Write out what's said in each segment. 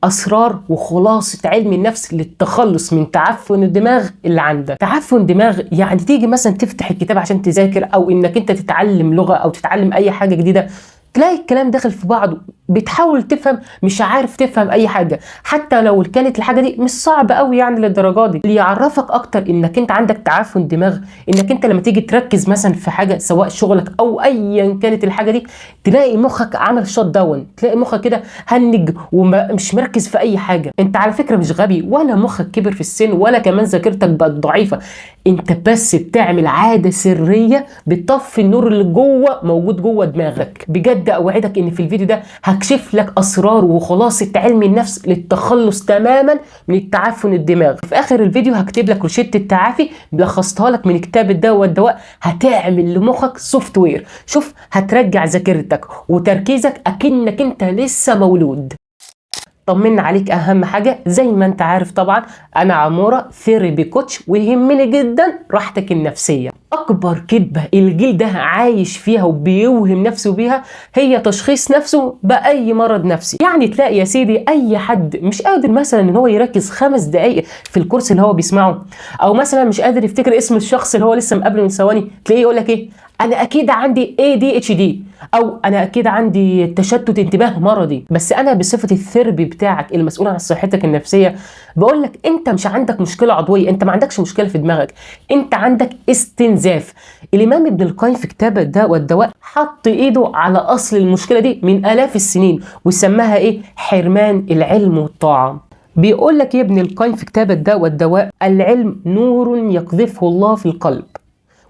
اسرار وخلاصه علم النفس للتخلص من تعفن الدماغ اللي عندك. تعفن دماغ يعني تيجي مثلا تفتح الكتاب عشان تذاكر او انك انت تتعلم لغه او تتعلم اي حاجه جديده، تلاقي الكلام داخل في بعضه، بتحاول تفهم مش عارف تفهم اي حاجه، حتى لو كانت الحاجه دي مش صعبه قوي يعني للدرجه دي. اللي يعرفك اكتر انك انت عندك تعفن دماغ انك انت لما تيجي تركز مثلا في حاجه سواء شغلك او ايا كانت الحاجه دي، تلاقي مخك عمل شوت داون، تلاقي مخك كده هنج ومش مركز في اي حاجه. انت على فكره مش غبي ولا مخك كبر في السن ولا كمان ذاكرتك بقت ضعيفه، انت بس بتعمل عاده سريه بتطفي النور اللي جوه موجود جوه دماغك. بجد اوعدك ان في الفيديو ده هكشف لك اسرار وخلاصه علم النفس للتخلص تماما من التعفن الدماغ. في اخر الفيديو هكتب لك روشته التعافي لخصتها لك من كتاب الدواء والدواء، هتعمل لمخك سوفت وير. شوف، هترجع ذاكرتك وتركيزك اكنك انت لسه مولود. طمنا عليك، اهم حاجه زي ما انت عارف طبعا انا عموره ثيرابي كوتش ويهمني جدا راحتك النفسيه. اكبر كذبه الجيل ده عايش فيها وبيوهم نفسه بيها هي تشخيص نفسه باي مرض نفسي. يعني تلاقي يا سيدي اي حد مش قادر مثلا ان هو يركز 5 دقائق في الكورس اللي هو بيسمعه، او مثلا مش قادر يفتكر اسم الشخص اللي هو لسه مقابله من ثواني، تلاقيه يقول لك ايه، انا اكيد عندي ADHD او انا اكيد عندي تشتت انتباه مرضي. بس انا بصفتي الثيرابي بتاعك المسؤول عن صحتك النفسيه بقول لك انت مش عندك مشكله عضويه، انت ما عندكش مشكله في دماغك، انت عندك استنزاف. الامام ابن القيم في كتاب الدواء والدواء حط ايده على اصل المشكله دي من الاف السنين وسماها ايه، حرمان العلم والطاعه. بيقول لك يا ابن القيم في كتاب الدواء والدواء، العلم نور يقذفه الله في القلب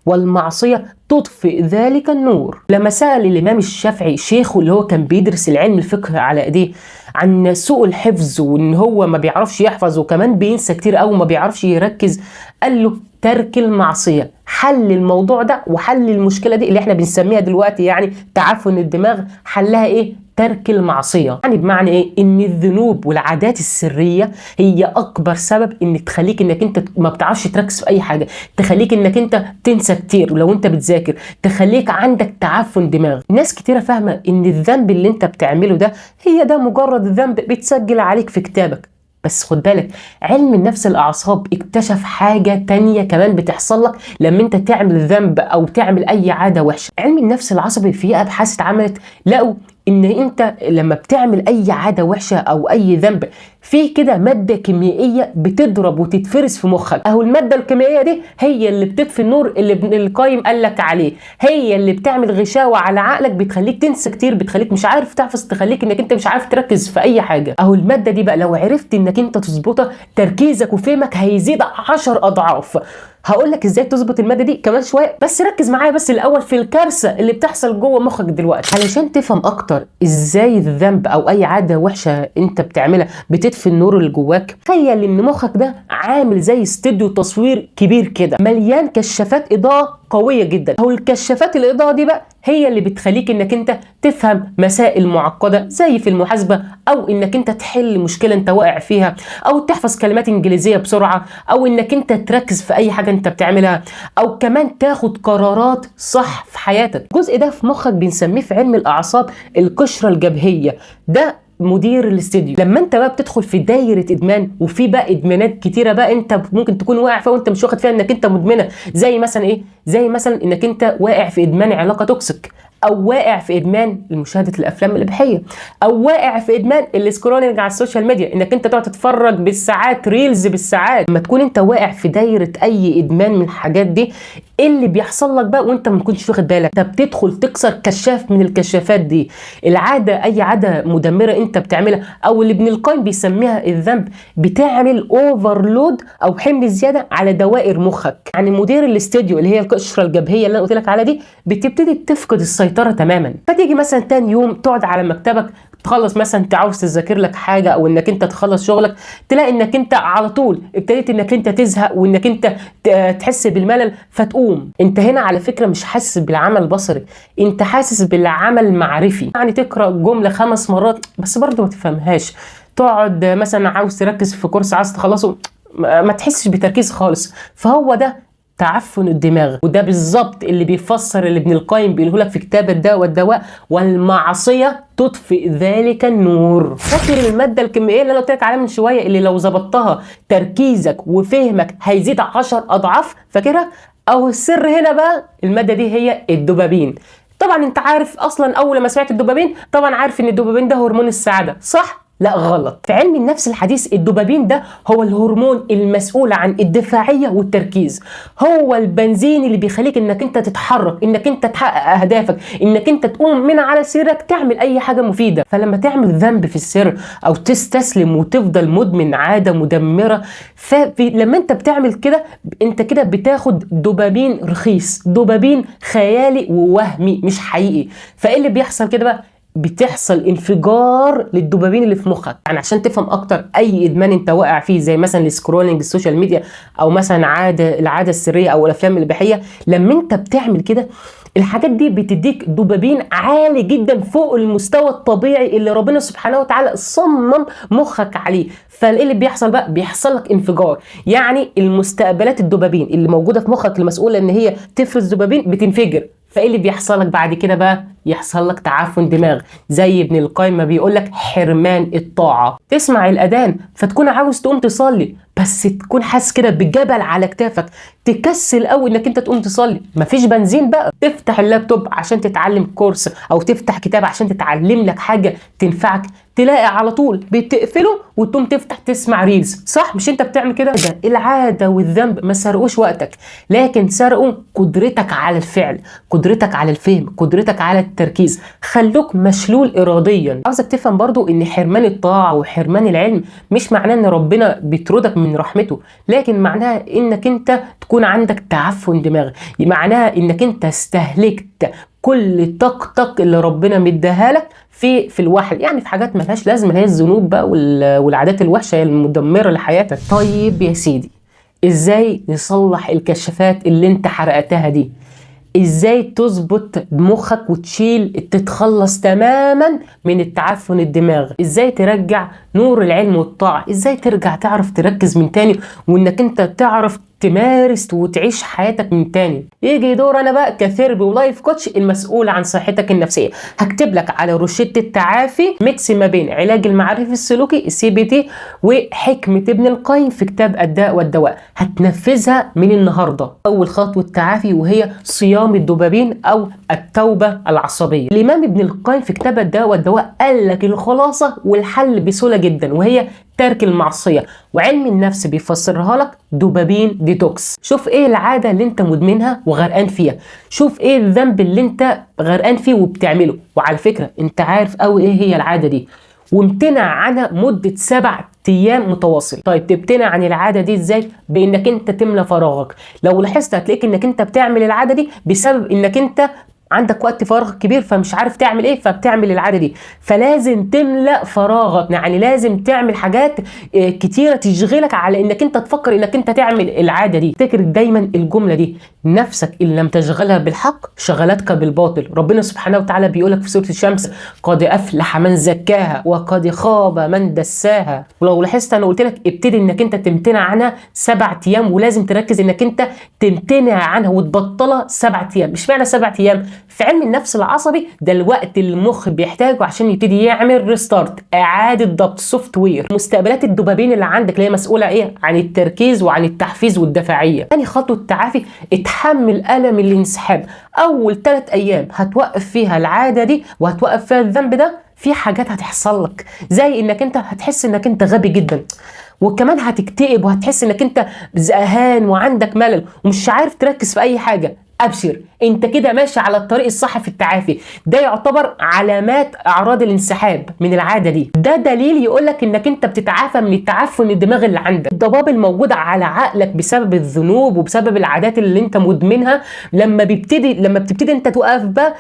والمعصية تطفئ ذلك النور. لما سأل الإمام الشافعي شيخه اللي هو كان بيدرس العلم الفقه على ايديه عن سوء الحفظ وان هو ما بيعرفش يحفظ وكمان بينسى كتير أو ما بيعرفش يركز، قال له ترك المعصية حل الموضوع ده وحل المشكلة دي اللي احنا بنسميها دلوقتي يعني تعفن الدماغ. حلها ايه؟ ترك المعصية. يعني بمعنى ايه؟ ان الذنوب والعادات السرية هي اكبر سبب ان تخليك انك انت ما بتعرفش تركز في اي حاجة، تخليك انك انت تنسى كتير لو انت بتذاكر، تخليك عندك تعفن دماغ. ناس كتيرة فاهمة ان الذنب اللي انت بتعمله ده هي ده مجرد ذنب بيتسجل عليك في كتابك. بس خد بالك، علم النفس الأعصاب اكتشف حاجة تانية كمان بتحصل لك لما انت تعمل ذنب أو تعمل أي عادة وحشة. علم النفس العصبي في أبحاث اتعملت لقوا ان انت لما بتعمل اي عادة وحشة او اي ذنب في كده مادة كيميائية بتضرب وتتفرز في مخك، اهو المادة الكيميائية دي هي اللي بتطفي النور اللي ابن القيم قال لك عليه، هي اللي بتعمل غشاوة على عقلك بتخليك تنسى كتير، بتخليك مش عارف تحفظ، تخليك انك انت مش عارف تركز في اي حاجة. اهو المادة دي بقى لو عرفت انك انت تظبطها تركيزك وفهمك هيزيد 10 اضعاف. هقول لك ازاي تظبط الماده دي كمان شويه، بس ركز معايا بس الاول في الكارثه اللي بتحصل جوه مخك دلوقتي علشان تفهم اكتر ازاي الذنب او اي عاده وحشه انت بتعملها بتطفي النور اللي جواك. تخيل ان مخك ده عامل زي استوديو تصوير كبير كده مليان كشافات اضاءه قويه جدا. او الكشافات الاضاءه دي بقى هي اللي بتخليك انك انت تفهم مسائل معقده زي في المحاسبه، او انك انت تحل مشكله انت واقع فيها، او تحفظ كلمات انجليزيه بسرعه، او انك انت تركز في اي حاجه انت بتعملها، او كمان تاخد قرارات صح في حياتك. الجزء ده في مخك بنسميه في علم الاعصاب القشره الجبهيه، ده مدير الاستديو. لما انت بقى بتدخل في دايره ادمان وفي بقى ادمانات كتيره بقى انت ممكن تكون واقع فيها وانت مش واخد فيها انك انت مدمنه، زي مثلا ايه، زي مثلا انك انت واقع في ادمان علاقه توكسيك، او واقع في ادمان مشاهده الافلام الاباحيه، او واقع في ادمان السكرولنج على السوشيال ميديا، انك انت تقعد تتفرج بالساعات ريلز بالساعات. لما تكون انت واقع في دايره اي ادمان من الحاجات دي، ايه اللي بيحصل لك بقى وانت ما تكونش واخد بالك؟ انت بتدخل تكسر كشاف من الكشافات دي. العاده، اي عاده مدمره انت بتعملها او اللي ابن القيم بيسميها الذنب، بتعمل اوفرلود او حمل زياده على دوائر مخك. يعني مدير الاستوديو اللي هي القشره الجبهيه اللي انا قلت لك على دي بتبتدي تفقد السيطره تماما. فتيجي مثلا تاني يوم تقعد على مكتبك تخلص مثلا انت عاوز تذاكر لك حاجه او انك انت تخلص شغلك، تلاقي انك انت على طول ابتديت انك انت تزهق وانك انت تحس بالملل فتقوم. انت هنا على فكره مش حاسس بالعمل البصري، انت حاسس بالعمل المعرفي. يعني تقرا جمله 5 مرات بس برضه ما تفهمهاش، تقعد مثلا عاوز تركز في كورس عاوز تخلصه ما تحسش بتركيز خالص. فهو ده تعفن الدماغ. وده بالظبط اللي بيفسر اللي ابن القيم بيقوله لك في كتاب الداء والدواء: والمعصيه تطفئ ذلك النور. فاكر الماده الكيميائيه اللي انا قلت لك عليها من شويه، اللي لو ظبطتها تركيزك وفهمك هيزيد 10 اضعاف؟ فاكرها؟ او السر هنا بقى الماده دي هي الدوبامين. طبعا انت عارف اصلا، اول ما سمعت الدوبامين طبعا عارف ان الدوبامين ده هرمون السعاده، صح؟ لا غلط. في علم النفس الحديث الدوبامين ده هو الهرمون المسؤول عن الدفاعيه والتركيز، هو البنزين اللي بيخليك انك انت تتحرك، انك انت تحقق اهدافك، انك انت تقوم من على سريرك تعمل اي حاجه مفيده. فلما تعمل ذنب في السر او تستسلم وتفضل مدمن عاده مدمره، فلما انت بتعمل كده انت كده بتاخد دوبامين رخيص، دوبامين خيالي ووهمي مش حقيقي. فايه اللي بيحصل كده بقى؟ بتحصل انفجار للدوبامين اللي في مخك. يعني عشان تفهم اكتر اي ادمان انت واقع فيه، زي مثلا السكرولينج السوشيال ميديا، او مثلا العاده السريه او الافلام الاباحيه، لما انت بتعمل كده الحاجات دي بتديك دوبامين عالي جدا فوق المستوى الطبيعي اللي ربنا سبحانه وتعالى صمم مخك عليه. فايه اللي بيحصل بقى؟ بيحصل لك انفجار، يعني المستقبلات الدوبامين اللي موجوده في مخك المسؤوله ان هي تفرز دوبامين بتنفجر. فايه اللي بيحصل لك بعد كده بقى؟ يحصل لك تعفن دماغ، زي ابن القيم ما بيقول لك حرمان الطاعه. تسمع الاذان فتكون عاوز تقوم تصلي، بس تكون حاسس كده بجبل على كتافك، تكسل قوي انك انت تقوم تصلي، مفيش بنزين بقى. تفتح اللابتوب عشان تتعلم كورس او تفتح كتاب عشان تتعلم لك حاجه تنفعك، تلاقي على طول بتقفله وتقوم تفتح تسمع ريلز، صح؟ مش انت بتعمل كده؟ ده العاده والذنب ما سرقوش وقتك، لكن سرقوا قدرتك على الفعل، قدرتك على الفهم، قدرتك على التركيز، خلوك مشلول اراديا. عاوزك تفهم برضو ان حرمان الطاعه وحرمان العلم مش معناه ان ربنا بيطردك من رحمته، لكن معناها انك انت تكون عندك تعفن دماغ، معناها انك انت استهلكت كل طاقتك اللي ربنا مديها لك في الوحل، يعني في حاجات ملهاش لازمه، هي الذنوب بقى والعادات الوحشه المدمره لحياتك. طيب يا سيدي، ازاي نصلح الكشافات اللي انت حرقتها دي؟ ازاي تظبط مخك وتشيل تتخلص تماما من التعفن الدماغ؟ ازاي ترجع نور العلم والطاعة؟ ازاي ترجع تعرف تركز من تاني، وانك انت تعرف تمارس وتعيش حياتك من تاني؟ يجي دور انا بقى كثيربي ولايف كوتش المسؤول عن صحتك النفسيه، هكتب لك على روشته التعافي ميكس ما بين علاج المعرفي السلوكي CBT وحكمه ابن القيم في كتاب الداء والدواء، هتنفذها من النهارده. اول خطوه تعافي وهي صيام الدوبامين او التوبه العصبيه. الامام ابن القيم في كتاب الداء والدواء قال لك الخلاصه والحل بسهوله جدا، وهي ترك المعصيه، وعلم النفس بيفسرها لك دوبامين ديتوكس. شوف ايه العاده اللي انت مدمنها وغرقان فيها، شوف ايه الذنب اللي انت غرقان فيه وبتعمله، وعلى فكره انت عارف قوي ايه هي العاده دي، وامتنع عنها مده 7 ايام متواصل. طيب تمتنع عن العاده دي ازاي؟ بانك انت تملى فراغك. لو لاحظت هتلاقيك انك انت بتعمل العاده دي بسبب انك انت عندك وقت فراغ كبير فمش عارف تعمل ايه، فبتعمل العاده دي. فلازم تملأ فراغك، يعني لازم تعمل حاجات كتيره تشغلك على انك انت تفكر انك انت تعمل العاده دي. افتكر دايما الجمله دي: نفسك ان لم تشغلها بالحق شغلتك بالباطل. ربنا سبحانه وتعالى بيقولك في سوره الشمس: قد افلح من زكاها وقد خاب من دساها. ولو لاحظت انا قلت لك ابتدي انك انت تمتنع عنها 7 ايام، ولازم تركز انك انت تمتنع عنها وتبطلها 7 ايام. مش معنى 7 ايام؟ في علم النفس العصبي ده الوقت اللي المخ بيحتاجه عشان يبتدي يعمل ريستارت، اعاده ضبط، سوفت وير. مستقبلات الدوبامين اللي عندك اللي هي مسؤوله ايه؟ عن التركيز وعن التحفيز والدفاعيه. ثاني خطوه التعافي: اتحمل الم الانسحاب. اول 3 ايام هتوقف فيها العاده دي وهتوقف فيها الذنب ده، في حاجات هتحصل لك زي انك انت هتحس انك انت غبي جدا، وكمان هتكتئب وهتحس انك انت زهقان وعندك ملل ومش عارف تركز في اي حاجه. ابشر، انت كده ماشي على الطريق الصح في التعافي. ده يعتبر علامات اعراض الانسحاب من العاده دي. ده دليل يقولك انك انت بتتعافى من التعفن الدماغ اللي عندك. الضباب الموجود على عقلك بسبب الذنوب وبسبب العادات اللي انت مدمنها، لما بتبتدي انت توقف بقى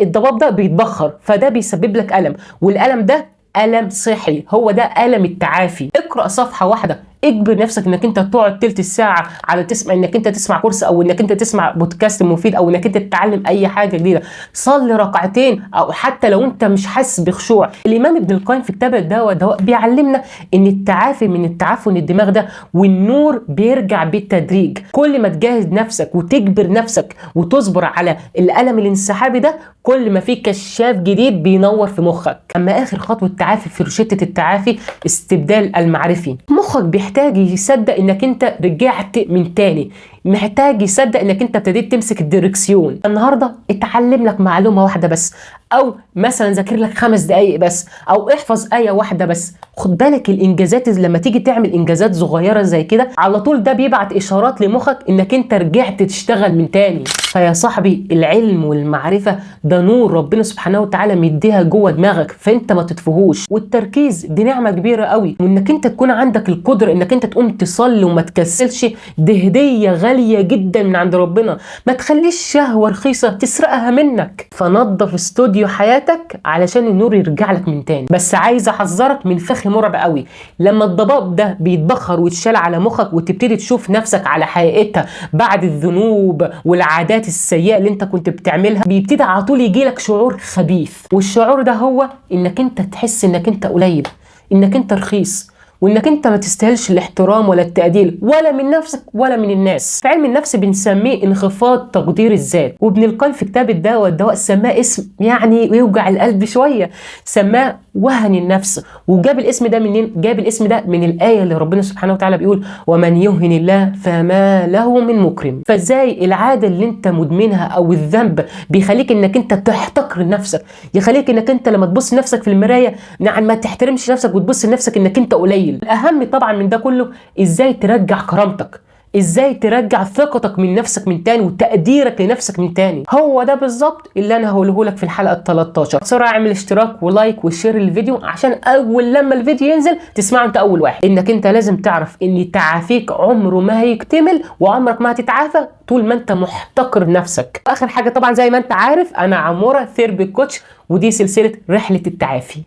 الضباب ده بيتبخر، فده بيسبب لك الم، والالم ده ألم صحي، هو ده ألم التعافي. اقرأ صفحة واحدة، اجبر نفسك انك انت تقعد تلت ساعه على تسمع، انك انت تسمع كورس او انك انت تسمع بودكاست مفيد او انك انت تتعلم اي حاجه جديده. صلي ركعتين، او حتى لو انت مش حاسس بخشوع. الامام ابن القيم في كتاب الدواء بيعلمنا ان التعافي من التعفن الدماغ ده والنور بيرجع بالتدريج. كل ما تجاهد نفسك وتجبر نفسك وتصبر على الالم الانسحابي ده، كل ما في كشاف جديد بينور في مخك. اما اخر خطوه تعافي في روشته التعافي استبدال المعرفي. مخك بيحتاج يصدق انك انت رجعت من تاني، محتاج يصدق انك انت ابتديت تمسك الديركسيون. النهارده اتعلم لك معلومه واحده بس، او مثلا ذاكر لك 5 دقائق بس، او احفظ ايه واحده بس. خد بالك الانجازات لما تيجي تعمل انجازات صغيره زي كده، على طول ده بيبعت اشارات لمخك انك انت رجعت تشتغل من تاني. فيا صاحبي، العلم والمعرفه ده نور ربنا سبحانه وتعالى مديها جوه دماغك، فانت ما تطفهوش. والتركيز دي نعمه كبيره قوي، وانك انت تكون عندك القدره انك انت تقوم تصلي وما تكسلش، دي هديه غاليه جدا من عند ربنا. ما تخليش شهوه رخيصه تسرقها منك. فنظف استوديو حياتك علشان النور يرجع لك من تاني. بس عايز احذرك من فخ مرعب قوي، لما الضباب ده بيتبخر ويتشال على مخك وتبتدي تشوف نفسك على حقيقتها بعد الذنوب والعادات السيئه اللي انت كنت بتعملها، بيبتدي على طول يجيلك شعور خبيث. والشعور ده هو انك انت تحس انك انت قليل، انك انت رخيص، وانك انت ما تستاهلش الاحترام ولا التقدير، ولا من نفسك ولا من الناس. في علم النفس بنسميه انخفاض تقدير الذات. وابن القيم في كتاب الدواء سماه اسم يعني يوجع القلب شويه، سماه وهن النفس. وجاب الاسم ده منين؟ جاب الاسم ده من الايه اللي ربنا سبحانه وتعالى بيقول ومن يهن الله فما له من مكرم. فازاي العاده اللي انت مدمنها او الذنب بيخليك انك انت تحتقر نفسك، يخليك انك انت لما تبص نفسك في المرايه ما تحترمش نفسك وتبص لنفسك انك انت قليل. الاهم طبعا من ده كله ازاي ترجع كرامتك، ازاي ترجع ثقتك من نفسك من تاني وتقديرك لنفسك من تاني. هو ده بالظبط اللي انا هقوله لك في الحلقه 13. بسرعه اعمل اشتراك ولايك وشير الفيديو عشان اول لما الفيديو ينزل تسمعه انت اول واحد. انك انت لازم تعرف ان تعافيك عمره ما هيكتمل وعمرك ما هتتعافى طول ما انت محتقر نفسك. اخر حاجه طبعا زي ما انت عارف، انا عموره ثيرابي كوتش، ودي سلسله رحله التعافي.